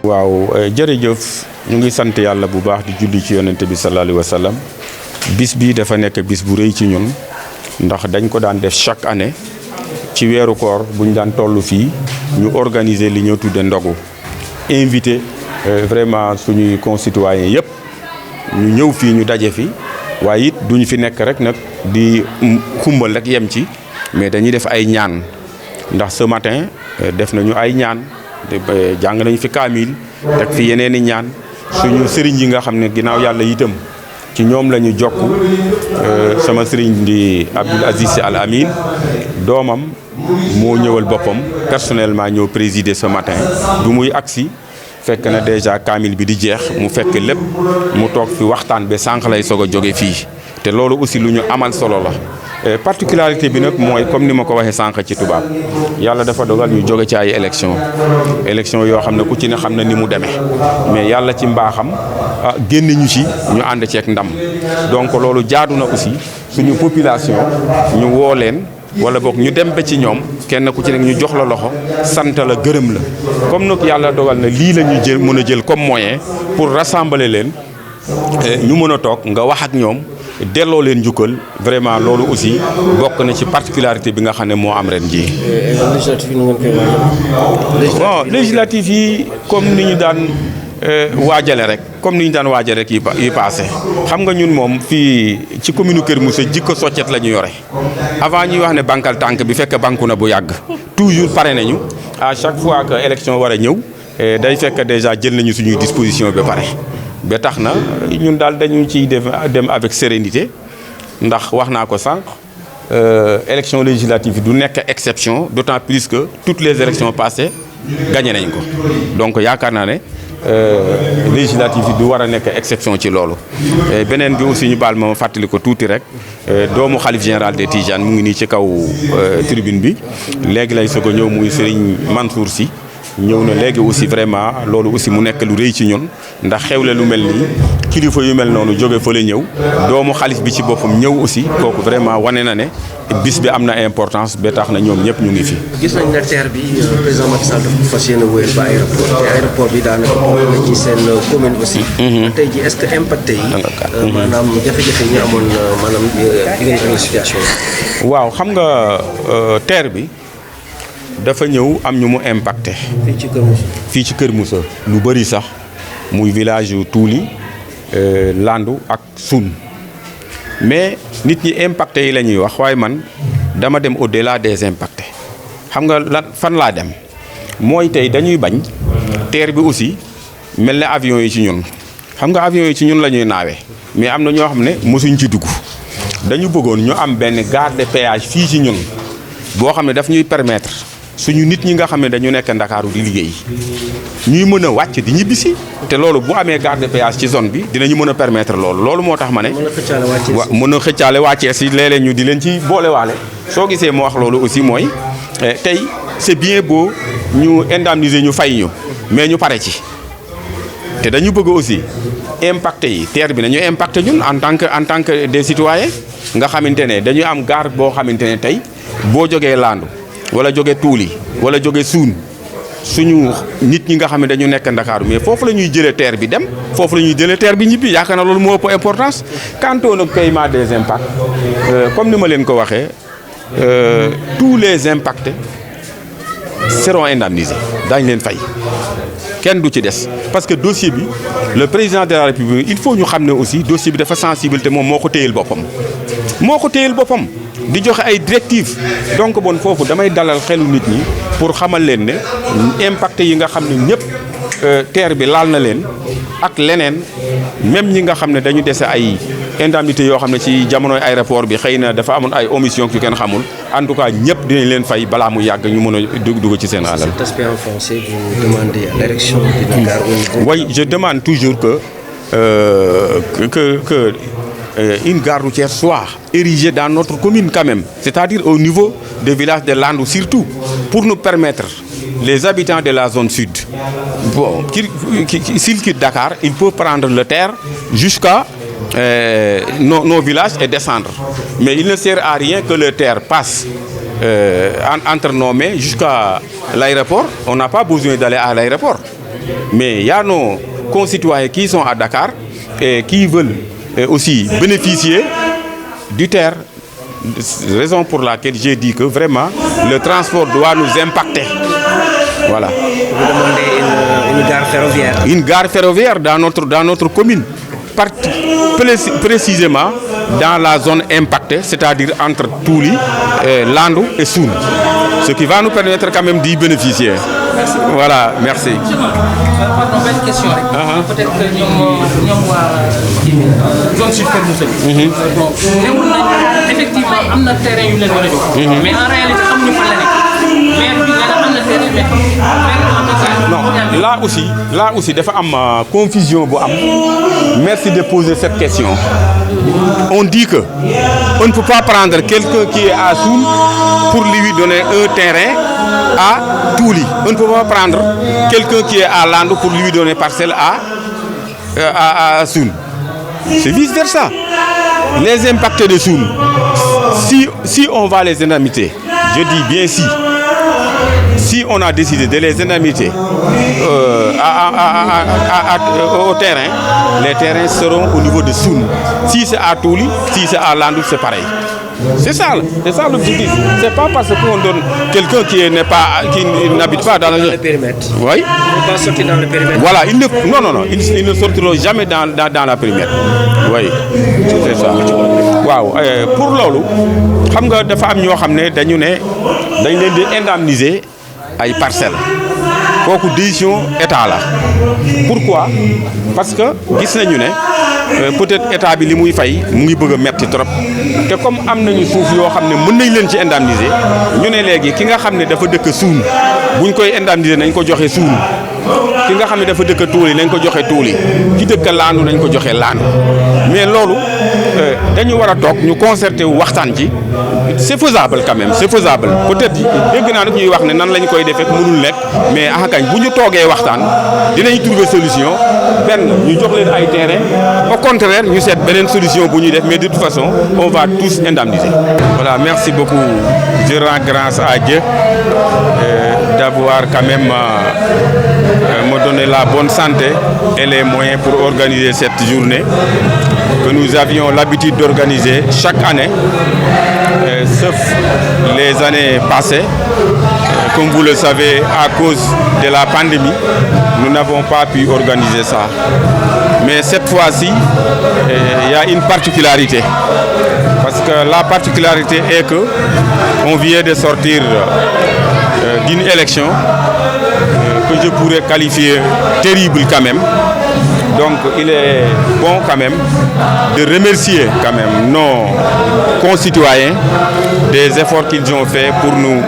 waaw jërëjëf ñu ngi sant yàlla bu baax di julli ci yonent bi sallallahu alayhi wa sallam bis bi dafa nekk bis bu rëy ci ñun ndax dañ ko daan def chaque année ci weeru koor buñ daan toll fii ñu organiser li ñoo tudde ndogu invité vraiment suñuy concitoyens yëpp ñu ñëw fii ñu daje fi waaye it duñ fi nekk rek nag di xumbal rek yem ci mais dañuy def ay ñaan ndax ce matin def nañu ay ñaan jàng nañu fi kaamil teg fi yeneen i ñaan suñu sëriñ yi nga xam ne ginnaaw yàlla itam ci ñoom la ñu jokk sama sëriñ di Abdoul Aziz Sy Al Amin doomam moo ñëwal boppam personnellement ñëw présider ce matin du muy agsi fekk na déjà kaamil bi di jeex mu fekk lépp mu toog fi waxtaan ba sànq lay soog a jóge fii te loolu aussi lu ñu amal solo la particularité bi nag mooy comme ni ma ko waxee sànq ci tubaab yàlla dafa dogal ñu jóge ci ay élection yoo xam ne ku ci ne xam na ni mu demee mais yàlla ci mbaaxam génn ñu ci ñu ànd ceeg ndam donc loolu jaadu na aussi suñu population ñu woo leen wala boog ñu dem ba ci ñoom kenn ku ci nekk ñu jox la loxo sant la gërëm la comme nag yàlla dogal na lii la ñu jël mën a jël comme moyen pour rassembler leen ñu mën a toog nga wax ak ñoom delloo leen njukkal vraiment loolu aussi bokk na ci particularité bi nga xam ne moo am ren jii. bon législative yi comme ni ñu daan waajale rek comme ni ñu daan waajale rek yi passé xam nga ñun moom fii ci commune Kër Moussa jikko soccet la ñu yore avant ñuy wax ne bankal tànk bi fekk banku na bu yàgg toujours pare nañu à chaque fois que élection war a ñëw day fekk déjà jël nañu suñuy disposition ba pare. ba tax na ñun daal dañu ciy dem avec sérénité ndax wax naa ko sànq élection législative yi du nekk exception d'autant plus que toutes les élections passées gagné nañ ko donc yaakaar naa ne législative yi du war a nekk exception ci loolu. beneen bi aussi ñu baal ma fàttali ko tuuti rek doomu xalif général des Tidianes mu ngi nii ci kaw tribune bi léegi lay soog a ñëw muy Serigne Mansour Sy. ñëw na léegi aussi vraiment loolu aussi mu nekk lu rëy ci ñun ndax xewle lu mel nii kilifa yu mel noonu jóge fa la ñëw doomu xalif bi ci boppam ñëw aussi kooku vraiment wane na ne bis bi am na importance ba tax na ñoom ñëpp ñu ngi fi. gis nañ ne TER bi président Macky Sall dafa fas yéene wéyal ba aéroport te aéroport bi daanaka bokk na ci seen commune aussi. tey jii est-ce que impacté yi. maanaam jafe-jafe yi ñu amoon maanaam di ngeen amee situation yi. waaw xam nga TER bi. dafa ñëw am ñu mu impacté. fii ci Kër Moussa. fii ci Kër Moussa lu bëri sax muy village yu Tuuli Landu ak Sun mais nit ñi impacté yi la ñuy wax waaye man dama dem au-delà des impactés xam nga lan fan laa dem mooy tey dañuy bañ TER bi aussi mel ne avion yi ci ñun xam nga avion yi ci ñun la ñuy naawee mais am na ñoo xam ne mosuñ ci dugg dañu bëggoon ñu am benn gare de péage fii ci ñun boo xam ne daf ñuy permettre. suñu nit ñi nga xam ne dañu nekk Ndakaaru di liggéey ñuy mën a wàcc di ñibbisi te loolu bu amee gare de péage ci zone bi dinañu mën a permettre loolu moo tax ma ne. mën a xëccaale wàccee si léeg-léeg ñu di leen ci boolewaale. soo gisee mu wax loolu aussi mooy tey c'est bien beau ñu indemniser ñu fay ñu mais ñu pare ci te dañu bëgg aussi impacté yi TER bi nañu impacté ñun en tant que des citoyens nga xamante ne dañu am gare boo xamante ne tey boo jógee Landu. wala jóge Tuuli wala jóge Suun suñu nit ñi nga xam ne dañu nekk Ndakaaru mais foofu la ñuy jëlee TER bi dem foofu la ñuy jëlee TER bi ñibbi yaakaar na loolu moo ëpp importance. quant au paiement des impacts comme ni ma leen ko waxee tous les impactés seront indemnisés daañu leen fay kenn du ci des parce que dossier bi le président de la République il faut ñu xam ne aussi dossier bi dafa sensible te moom moo ko téyel boppam. di joxe ay directives donc bon foofu damay dalal xelu nit ñi pour xamal leen ne impacté yi nga xam ne ñëpp TER bi laal na leen ak leneen même ñi nga xam ne dañu dese ay indemnité yoo xam ne ci jamonoy aéroport bi xëy na dafa amoon ay omission yu kenn xamul en tout cas ñëpp dinañ leen fay balaa mu yàgg ñu mën a dugg ci seen alal. Cet aspect en français, vous demandez à l'érection de Dakar au niveau. Oui, je demande toujours que une gare routière soit érigée dans notre commune quand même, c'est-à-dire au niveau des villages de Landou surtout, pour nous permettre, les habitants de la zone sud, bon, s'ils quittent Dakar, ils peuvent prendre le TER jusqu'à nos villages et descendre. Mais il ne sert à rien que le TER passe entre nos mains jusqu'à l'aéroport. On n'a pas besoin d'aller à l'aéroport. mais il y a nos concitoyens qui sont à Dakar et qui veulent aussi bénéficier du TER. Raison pour laquelle j'ai dit que vraiment le transport doit nous impacter. Voilà. Vous demandez une gare ferroviaire. Une gare ferroviaire dans notre commune. Précisément dans la zone impactée, c'est-à-dire entre Touli, Landou et Soun. Ce qui va nous permettre quand même d'y bénéficier. Merci. Voilà, merci. Pardon, une question. Peut-être que nous zone sud Keur Moussa. Bon, effectivement, il y a un terrain yu leen war a jox. Mais en réalité, xamuñu fa la nekk. Maire bi nee na am na terrain mais non, là aussi dafa am confusion bu am. Merci de poser cette question. On dit que on ne peut pas prendre quelqu'un qui est à Soun pour lui donner un terrain à Touli. On ne peut pas prendre quelqu'un qui est à Landou pour lui donner parcelle à Soun. C'est vice versa. Les impactés de Soun, si on va les indemniser, je dis bien si on a décidé de les indemniser au terrain, les terrains seront au niveau de Soun. Si c'est à Touli, si c'est à Landou, c'est pareil. C'est ça l'objectif. C'est pas parce qu'on donne quelqu'un qui n'habite pas dans le périmètre. Oui. Il ne va pas sortir dans le périmètre. Voilà, ils ne sortiront jamais dans la périmètre. Oui, c'est ça. Waaw, pour loolu xam nga dafa am ñoo xam ne dañ leen di indemniser ay parcelles. Kooku décision état la. Pourquoi? Parce que gis nañu ne peut-être état bi li muy fay mu ngi bëgg a metti trop te comme am nañu suuf yoo xam ne mën nañ leen ci indemniser ñu ne léegi ki nga xam ne dafa dëkk Soun buñ koy indemniser nañ ko joxe Soun ki nga xam ne dafa dëkk Touli nañ ko joxe Touli ki dëkk Landou nañ ko joxe Landou mais loolu dañu war a toog ñu concerté wu waxtaan ci c'est faisable quand même c'est faisable peut-être dégg naa nag ñuy wax ne nan lañ koy defee mënul nekk mais kañ bu ñu toogee waxtaan dinañ trouver solution benn ñu jox leen ay terrain au contraire ñu seet beneen solution bu ñuy def mais de toute façon on va tous indemniser. Voilà, merci beaucoup. Je rends grâce à Dieu d'avoir quand même me donné la bonne santé et les moyens pour organiser cette journée que nous avions l'habitude d'organiser chaque année, sauf les années passées. Comme vous le savez, à cause de la pandémie, nous n'avons pas pu organiser ça. Mais cette fois-ci, il y a une particularité. Parce que la particularité est que on vient de sortir d'une élection que je pourrais qualifier terrible quand même. Donc il est bon quand même de remercier quand même nos concitoyens des efforts qu'ils ont fait pour nous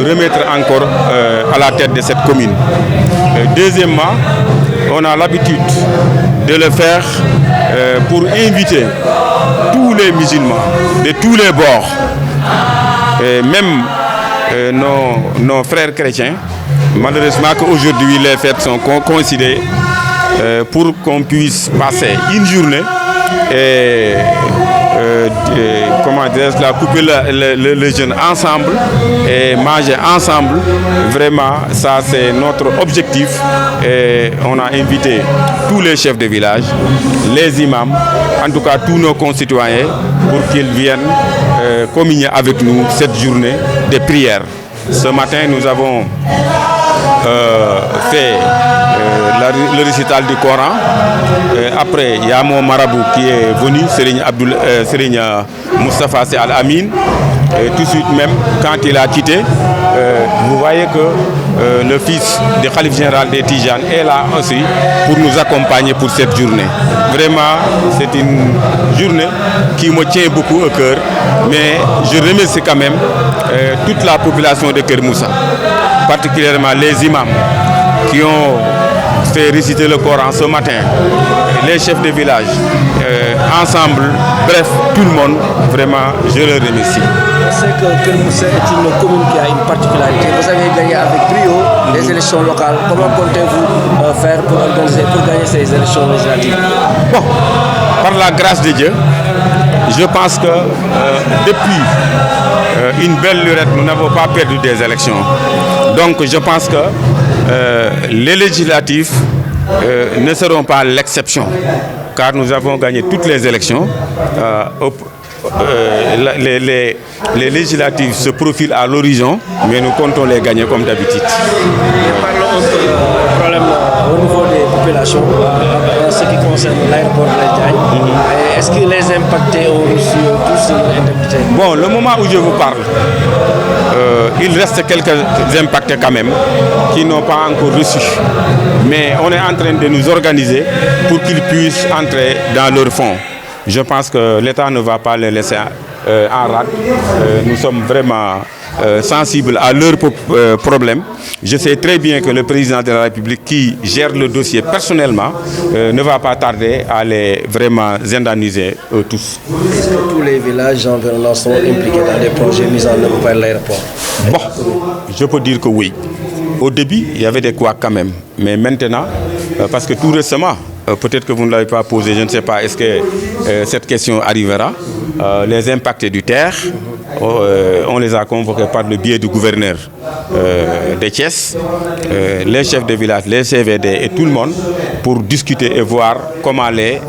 remettre encore à la tête de cette commune. Deuxièmement, on a l'habitude de le faire pour inviter tous les musulmans de tous les bords, et même nos frères chrétiens. Malheureusement qu'aujourd'hui les fêtes sont coïncidées pour qu'on puisse passer une journée et comment dire, couper le jeûne ensemble et manger ensemble. Vraiment, ça c'est notre objectif. Et on a invité tous les chefs de village, les imams, en tout cas tous nos concitoyens, pour qu'ils viennent communier avec nous cette journée de prière. Ce matin, nous avons fait le récital du Coran. Après, il y a mon marabout qui est venu, Serigne Moustapha Sy Al Amin. Et tout de suite même, quand il a quitté, vous voyez que le fils du Khalife général des Tijanes est là aussi pour nous accompagner pour cette journée. Vraiment, c'est une journée qui me tient beaucoup au cœur, mais je remercie quand même toute la population de Keur Moussa, particulièrement les imams qui ont fait réciter le Coran ce matin, les chefs de village, ensemble, bref, tout le monde, vraiment, je le remercie. C'est que Keur Moussa est une commune qui a une particularité. Vous avez gagné avec brio les élections locales. Comment comptez-vous faire pour gagner ces élections législatives? Bon, par la grâce de Dieu, je pense que depuis une belle lurette, nous n'avons pas perdu des élections. Donc je pense que les législatives ne seront pas l'exception, car nous avons gagné toutes les élections. Les législatives se profilent à l'horizon, mais nous comptons les gagner comme d'habitude. Parlons un peu du problème au niveau des populations en ce qui concerne l'aéroport de Blaise Diagne. Est-ce que les impactés ont reçu tous une indemnité? Bon, le moment où je vous parle, il reste quelques impactés quand même qui n'ont pas encore reçu. Mais on est en train de nous organiser pour qu'ils puissent entrer dans leur fonds. Je pense que l'État ne va pas les laisser en rade. Nous sommes vraiment sensibles à leurs problèmes. Je sais très bien que le président de la République, qui gère le dossier personnellement, ne va pas tarder à les vraiment indemniser tous. Est-ce que tous les villages environnants sont impliqués dans des projets mis en œuvre par l'aéroport? Bon, je peux dire que oui. Au début, il y avait des couacs quand même. Mais maintenant, parce que tout récemment, peut-être que vous ne l'avez pas posé, je ne sais pas, est-ce que cette question arrivera. Les impactés du terre, on les a convoqués par le biais du gouverneur de Thiès, les chefs de village, les CVD et tout le monde pour discuter et voir comment les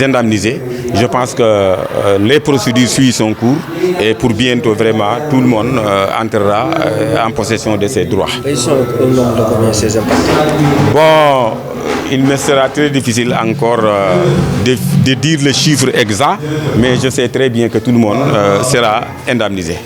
indemniser. Je pense que les procédures suivent son cours et pour bientôt vraiment tout le monde entrera en possession de ses droits. Ils sont au nombre de combien ces impactés? Bon, il me sera très difficile encore de dire le chiffre exact, mais je sais très bien que tout le monde sera indemnisé.